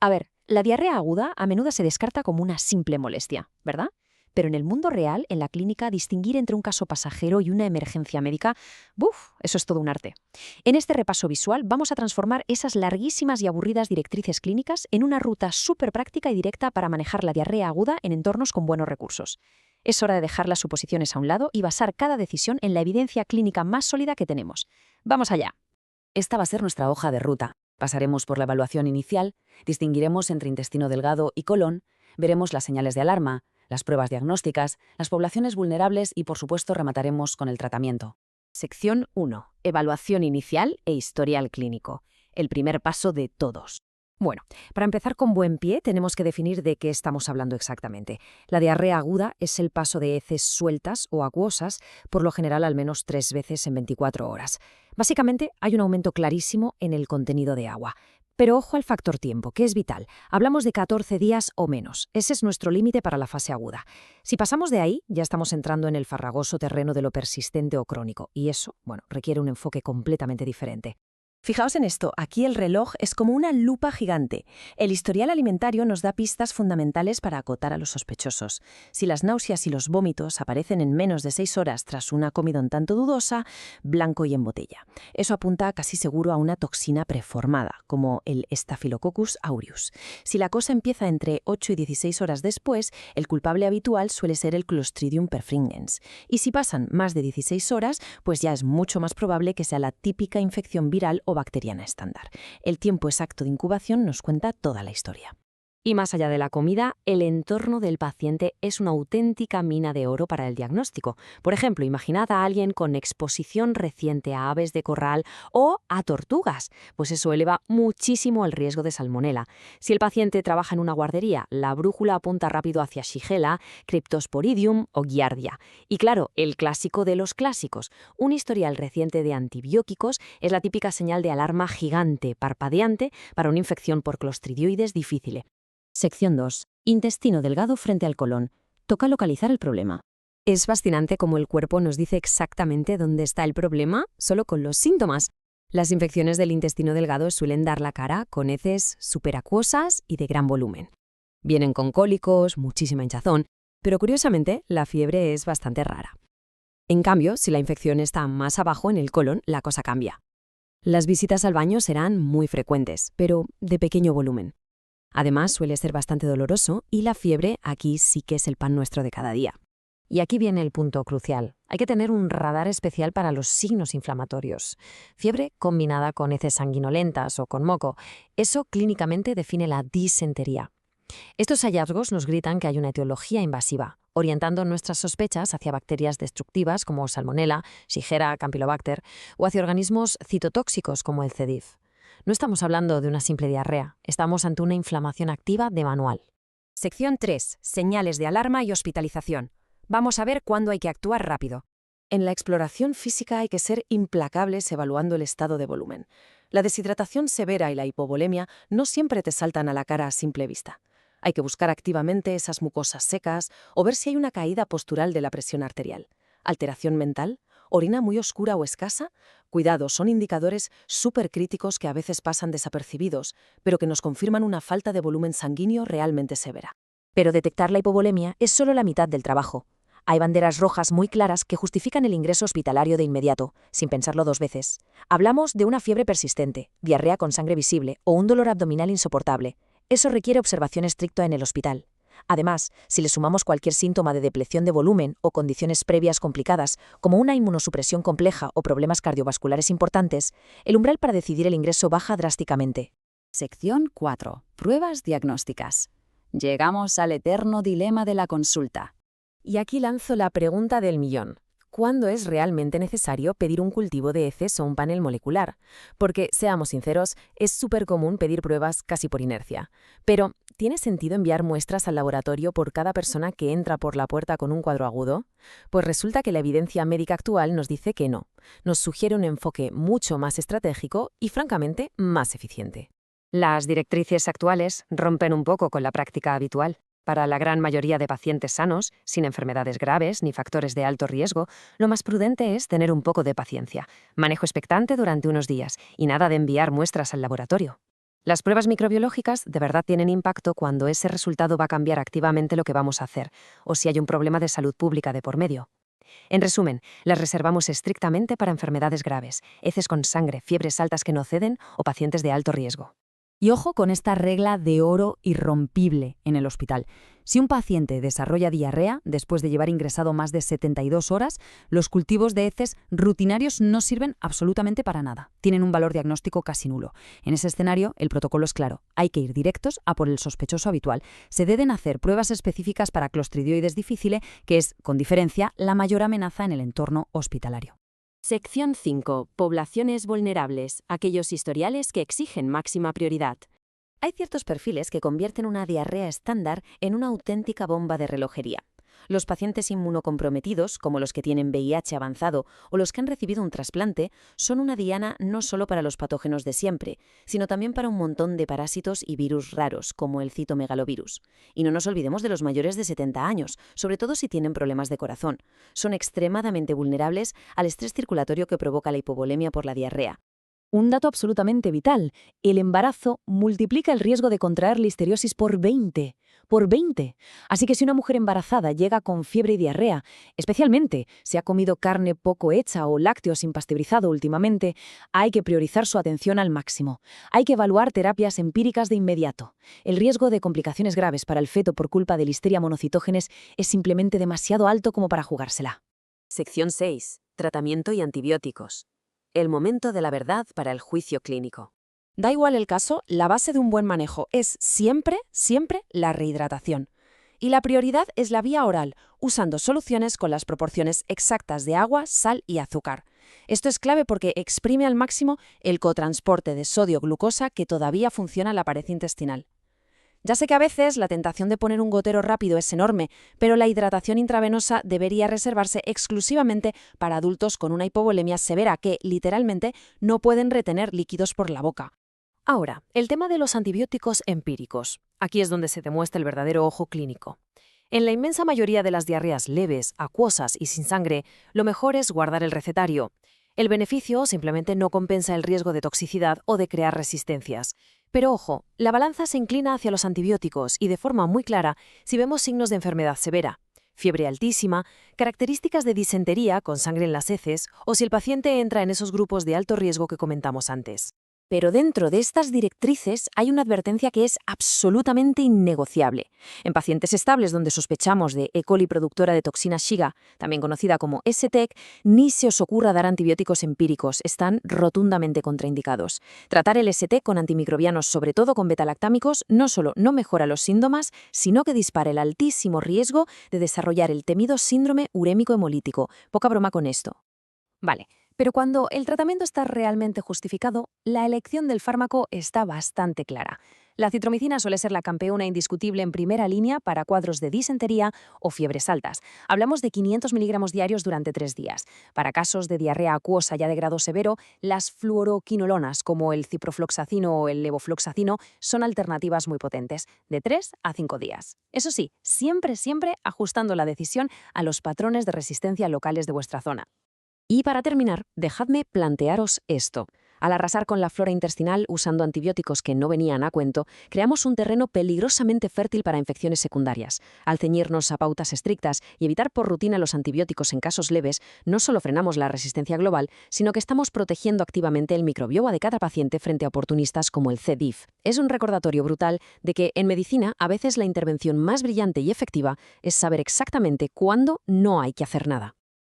A ver, la diarrea aguda a menudo se descarta como una simple molestia, ¿verdad? Pero en el mundo real, en la clínica, distinguir entre un caso pasajero y una emergencia médica, ¡buf!, eso es todo un arte. En este repaso visual vamos a transformar esas larguísimas y aburridas directrices clínicas en una ruta súper práctica y directa para manejar la diarrea aguda en entornos con buenos recursos. Es hora de dejar las suposiciones a un lado y basar cada decisión en la evidencia clínica más sólida que tenemos. ¡Vamos allá! Esta va a ser nuestra hoja de ruta. Pasaremos por la evaluación inicial, distinguiremos entre intestino delgado y colon, veremos las señales de alarma, las pruebas diagnósticas, las poblaciones vulnerables y, por supuesto, remataremos con el tratamiento. Sección 1. Evaluación inicial e historial clínico. El primer paso de todos. Bueno, para empezar con buen pie, tenemos que definir de qué estamos hablando exactamente. La diarrea aguda es el paso de heces sueltas o acuosas, por lo general al menos 3 veces en 24 horas. Básicamente, hay un aumento clarísimo en el contenido de agua. Pero ojo al factor tiempo, que es vital. Hablamos de 14 días o menos. Ese es nuestro límite para la fase aguda. Si pasamos de ahí, ya estamos entrando en el farragoso terreno de lo persistente o crónico. Y eso, bueno, requiere un enfoque completamente diferente. Fijaos en esto, aquí el reloj es como una lupa gigante. El historial alimentario nos da pistas fundamentales para acotar a los sospechosos. Si las náuseas y los vómitos aparecen en menos de 6 horas tras una comida un tanto dudosa, blanco y en botella. Eso apunta casi seguro a una toxina preformada, como el Staphylococcus aureus. Si la cosa empieza entre 8 y 16 horas después, el culpable habitual suele ser el Clostridium perfringens. Y si pasan más de 16 horas, pues ya es mucho más probable que sea la típica infección viral o bacteriana estándar. El tiempo exacto de incubación nos cuenta toda la historia. Y más allá de la comida, el entorno del paciente es una auténtica mina de oro para el diagnóstico. Por ejemplo, imaginad a alguien con exposición reciente a aves de corral o a tortugas, pues eso eleva muchísimo el riesgo de salmonela. Si el paciente trabaja en una guardería, la brújula apunta rápido hacia Shigella, Cryptosporidium o Giardia. Y claro, el clásico de los clásicos, un historial reciente de antibióticos es la típica señal de alarma gigante, parpadeante, para una infección por clostridioides difícil. Sección 2. Intestino delgado frente al colon. Toca localizar el problema. Es fascinante cómo el cuerpo nos dice exactamente dónde está el problema solo con los síntomas. Las infecciones del intestino delgado suelen dar la cara con heces superacuosas y de gran volumen. Vienen con cólicos, muchísima hinchazón, pero curiosamente la fiebre es bastante rara. En cambio, si la infección está más abajo en el colon, la cosa cambia. Las visitas al baño serán muy frecuentes, pero de pequeño volumen. Además, suele ser bastante doloroso y la fiebre aquí sí que es el pan nuestro de cada día. Y aquí viene el punto crucial. Hay que tener un radar especial para los signos inflamatorios. Fiebre combinada con heces sanguinolentas o con moco. Eso clínicamente define la disentería. Estos hallazgos nos gritan que hay una etiología invasiva, orientando nuestras sospechas hacia bacterias destructivas como Salmonella, Shigella, Campylobacter o hacia organismos citotóxicos como el C. diff. No estamos hablando de una simple diarrea, estamos ante una inflamación activa de manual. Sección 3. Señales de alarma y hospitalización. Vamos a ver cuándo hay que actuar rápido. En la exploración física hay que ser implacables evaluando el estado de volumen. La deshidratación severa y la hipovolemia no siempre te saltan a la cara a simple vista. Hay que buscar activamente esas mucosas secas o ver si hay una caída postural de la presión arterial. Alteración mental, orina muy oscura o escasa. Cuidado, son indicadores súper críticos que a veces pasan desapercibidos, pero que nos confirman una falta de volumen sanguíneo realmente severa. Pero detectar la hipovolemia es solo la mitad del trabajo. Hay banderas rojas muy claras que justifican el ingreso hospitalario de inmediato, sin pensarlo 2 veces. Hablamos de una fiebre persistente, diarrea con sangre visible o un dolor abdominal insoportable. Eso requiere observación estricta en el hospital. Además, si le sumamos cualquier síntoma de depleción de volumen o condiciones previas complicadas, como una inmunosupresión compleja o problemas cardiovasculares importantes, el umbral para decidir el ingreso baja drásticamente. Sección 4. Pruebas diagnósticas. Llegamos al eterno dilema de la consulta. Y aquí lanzo la pregunta del millón. ¿Cuándo es realmente necesario pedir un cultivo de heces o un panel molecular? Porque, seamos sinceros, es súper común pedir pruebas casi por inercia. Pero, ¿tiene sentido enviar muestras al laboratorio por cada persona que entra por la puerta con un cuadro agudo? Pues resulta que la evidencia médica actual nos dice que no. Nos sugiere un enfoque mucho más estratégico y, francamente, más eficiente. Las directrices actuales rompen un poco con la práctica habitual. Para la gran mayoría de pacientes sanos, sin enfermedades graves ni factores de alto riesgo, lo más prudente es tener un poco de paciencia, manejo expectante durante unos días y nada de enviar muestras al laboratorio. Las pruebas microbiológicas de verdad tienen impacto cuando ese resultado va a cambiar activamente lo que vamos a hacer, o si hay un problema de salud pública de por medio. En resumen, las reservamos estrictamente para enfermedades graves, heces con sangre, fiebres altas que no ceden o pacientes de alto riesgo. Y ojo con esta regla de oro irrompible en el hospital. Si un paciente desarrolla diarrea después de llevar ingresado más de 72 horas, los cultivos de heces rutinarios no sirven absolutamente para nada. Tienen un valor diagnóstico casi nulo. En ese escenario, el protocolo es claro. Hay que ir directos a por el sospechoso habitual. Se deben hacer pruebas específicas para Clostridioides difficile, que es, con diferencia, la mayor amenaza en el entorno hospitalario. Sección 5. Poblaciones vulnerables, aquellos historiales que exigen máxima prioridad. Hay ciertos perfiles que convierten una diarrea estándar en una auténtica bomba de relojería. Los pacientes inmunocomprometidos, como los que tienen VIH avanzado o los que han recibido un trasplante, son una diana no solo para los patógenos de siempre, sino también para un montón de parásitos y virus raros, como el citomegalovirus. Y no nos olvidemos de los mayores de 70 años, sobre todo si tienen problemas de corazón. Son extremadamente vulnerables al estrés circulatorio que provoca la hipovolemia por la diarrea. Un dato absolutamente vital, el embarazo multiplica el riesgo de contraer listeriosis por 20. Por 20. Así que si una mujer embarazada llega con fiebre y diarrea, especialmente si ha comido carne poco hecha o lácteos sin pasteurizado últimamente, hay que priorizar su atención al máximo. Hay que evaluar terapias empíricas de inmediato. El riesgo de complicaciones graves para el feto por culpa de Listeria monocytogenes es simplemente demasiado alto como para jugársela. Sección 6. Tratamiento y antibióticos. El momento de la verdad para el juicio clínico. Da igual el caso, la base de un buen manejo es siempre, siempre la rehidratación. Y la prioridad es la vía oral, usando soluciones con las proporciones exactas de agua, sal y azúcar. Esto es clave porque exprime al máximo el cotransporte de sodio-glucosa que todavía funciona en la pared intestinal. Ya sé que a veces la tentación de poner un gotero rápido es enorme, pero la hidratación intravenosa debería reservarse exclusivamente para adultos con una hipovolemia severa que, literalmente, no pueden retener líquidos por la boca. Ahora, el tema de los antibióticos empíricos. Aquí es donde se demuestra el verdadero ojo clínico. En la inmensa mayoría de las diarreas leves, acuosas y sin sangre, lo mejor es guardar el recetario. El beneficio simplemente no compensa el riesgo de toxicidad o de crear resistencias. Pero ojo, la balanza se inclina hacia los antibióticos y de forma muy clara si vemos signos de enfermedad severa, fiebre altísima, características de disentería con sangre en las heces o si el paciente entra en esos grupos de alto riesgo que comentamos antes. Pero dentro de estas directrices hay una advertencia que es absolutamente innegociable. En pacientes estables donde sospechamos de E. coli productora de toxina Shiga, también conocida como STEC, ni se os ocurra dar antibióticos empíricos, están rotundamente contraindicados. Tratar el ST con antimicrobianos, sobre todo con betalactámicos, no solo no mejora los síntomas, sino que dispara el altísimo riesgo de desarrollar el temido síndrome urémico hemolítico. Poca broma con esto. Vale. Pero cuando el tratamiento está realmente justificado, la elección del fármaco está bastante clara. La citromicina suele ser la campeona indiscutible en primera línea para cuadros de disentería o fiebres altas. Hablamos de 500 miligramos diarios durante 3 días. Para casos de diarrea acuosa ya de grado severo, las fluoroquinolonas como el ciprofloxacino o el levofloxacino son alternativas muy potentes, de 3 a 5 días. Eso sí, siempre ajustando la decisión a los patrones de resistencia locales de vuestra zona. Y para terminar, dejadme plantearos esto. Al arrasar con la flora intestinal usando antibióticos que no venían a cuento, creamos un terreno peligrosamente fértil para infecciones secundarias. Al ceñirnos a pautas estrictas y evitar por rutina los antibióticos en casos leves, no solo frenamos la resistencia global, sino que estamos protegiendo activamente el microbioma de cada paciente frente a oportunistas como el C. diff. Es un recordatorio brutal de que en medicina a veces la intervención más brillante y efectiva es saber exactamente cuándo no hay que hacer nada.